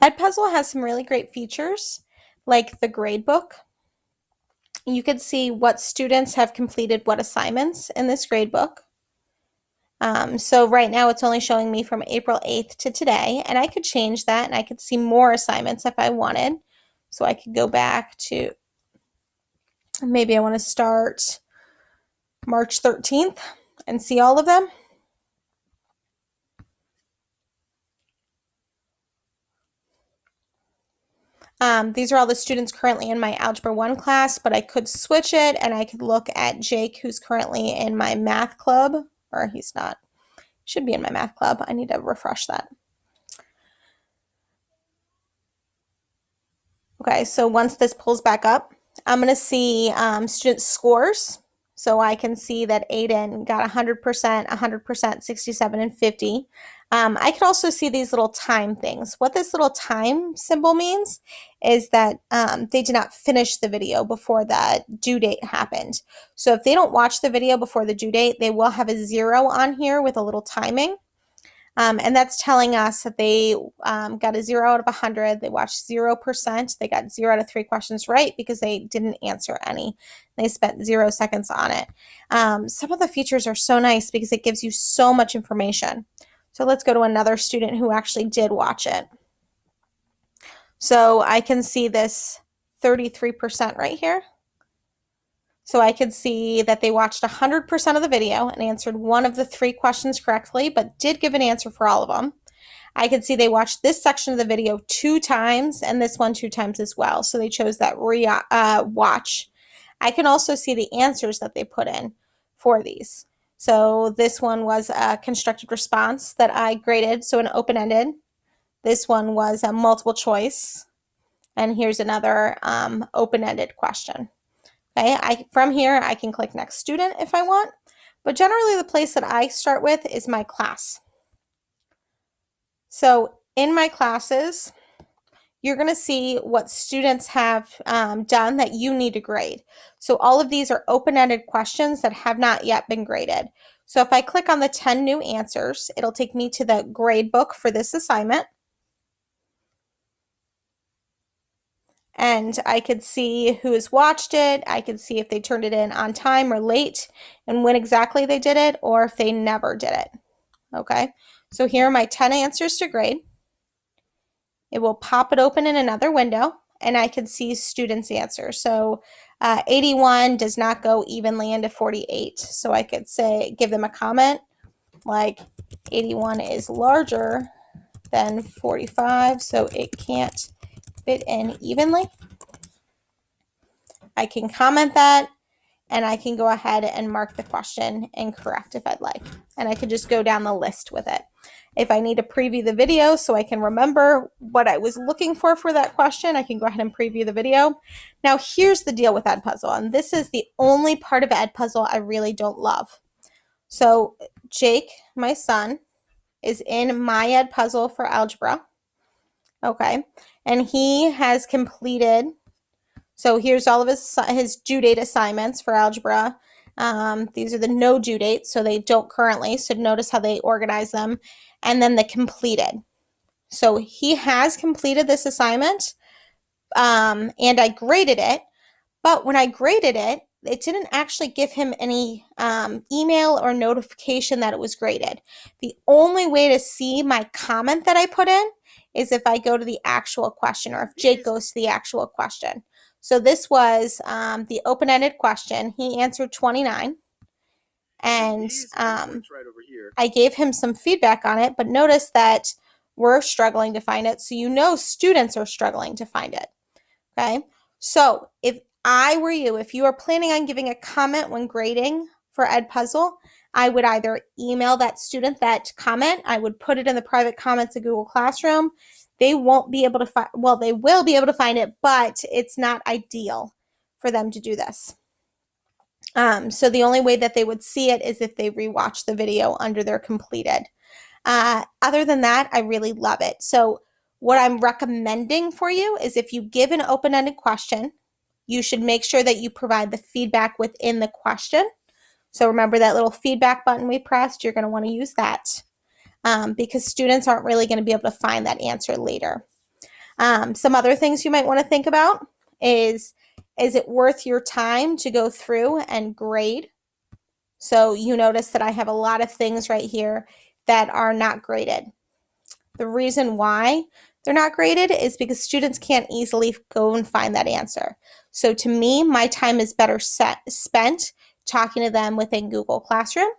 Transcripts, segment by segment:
Edpuzzle has some really great features, like the gradebook. You could see what students have completed what assignments in this gradebook. So right now it's only showing me from April 8th to today, and I could change that and I could see more assignments if I wanted. So I could go back to, maybe I want to start March 13th and see all of them. These are all the students currently in my Algebra 1 class, but I could switch it and I could look at Jake, who's currently in my math club, or he's not, should be in my math club. I need to refresh that. Okay, so once this pulls back up, I'm going to see student scores. So I can see that Aiden got 100%, 100%, 67, and 50. I can also see these little time things. What this little time symbol means is that they did not finish the video before the due date happened. So if they don't watch the video before the due date, they will have a 0 on here with a little timing. And that's telling us that they got a 0 out of 100. They watched 0%. They got 0 out of 3 questions right because they didn't answer any. They spent 0 seconds on it. Some of the features are so nice because it gives you so much information. So let's go to another student who actually did watch it. So I can see this 33% right here. So I could see that they watched 100% of the video and answered one of the 3 questions correctly, but did give an answer for all of them. I could see they watched this section of the video 2 times and this one 2 times as well. So they chose that watch. I can also see the answers that they put in for these. So this one was a constructed response that I graded, so an open-ended. This one was a multiple choice. And here's another open-ended question. Okay, from here, I can click next student if I want, but generally the place that I start with is my class. So in my classes, you're going to see what students have done that you need to grade. So all of these are open-ended questions that have not yet been graded. So if I click on the 10 new answers, it'll take me to the grade book for this assignment. And I could see who has watched it. I could see if they turned it in on time or late and when exactly they did it, or if they never did it. Okay, so here are my 10 answers to grade. It will pop it open in another window and I can see students' answers. So 81 does not go evenly into 48. So I could say, give them a comment like 81 is larger than 45, so it can't fit in evenly. I can comment that and I can go ahead and mark the question incorrect if I'd like. And I could just go down the list with it. If I need to preview the video so I can remember what I was looking for that question, I can go ahead and preview the video. Now here's the deal with Edpuzzle, and this is the only part of Edpuzzle I really don't love. So Jake, my son, is in my Edpuzzle for algebra. Okay, and he has completed, so here's all of his due date assignments for algebra. These are the no due dates, so they don't currently, so notice how they organize them. And then the completed. So he has completed this assignment, and I graded it, but when I graded it, it didn't actually give him any email or notification that it was graded. The only way to see my comment that I put in is if I go to the actual question, or if Jake goes to the actual question. So this was the open-ended question. He answered 29. And I gave him some feedback on it, but notice that we're struggling to find it. So you know students are struggling to find it. Okay. So if I were you, if you are planning on giving a comment when grading for Edpuzzle, I would either email that student that comment. I would put it in the private comments of Google Classroom. They won't be able to find, well, they will be able to find it, but it's not ideal for them to do this. So the only way that they would see it is if they rewatch the video under their completed. Other than that, I really love it. So what I'm recommending for you is if you give an open-ended question, you should make sure that you provide the feedback within the question. So remember that little feedback button we pressed, you're going to want to use that because students aren't really going to be able to find that answer later. Some other things you might want to think about is it worth your time to go through and grade? So you notice that I have a lot of things right here that are not graded. The reason why they're not graded is because students can't easily go and find that answer. So to me, my time is better spent talking to them within Google Classroom.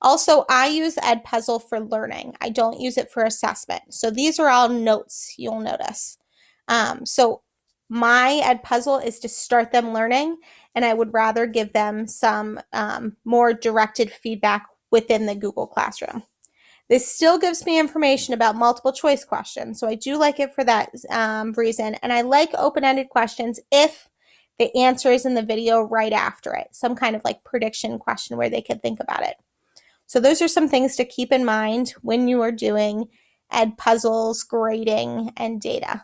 Also, I use Edpuzzle for learning. I don't use it for assessment. So these are all notes you'll notice. So my Edpuzzle is to start them learning, and I would rather give them some more directed feedback within the Google Classroom. This still gives me information about multiple choice questions, so I do like it for that reason. And I like open-ended questions if the answer is in the video right after it, some kind of like prediction question where they could think about it. So those are some things to keep in mind when you are doing Edpuzzles, grading, and data.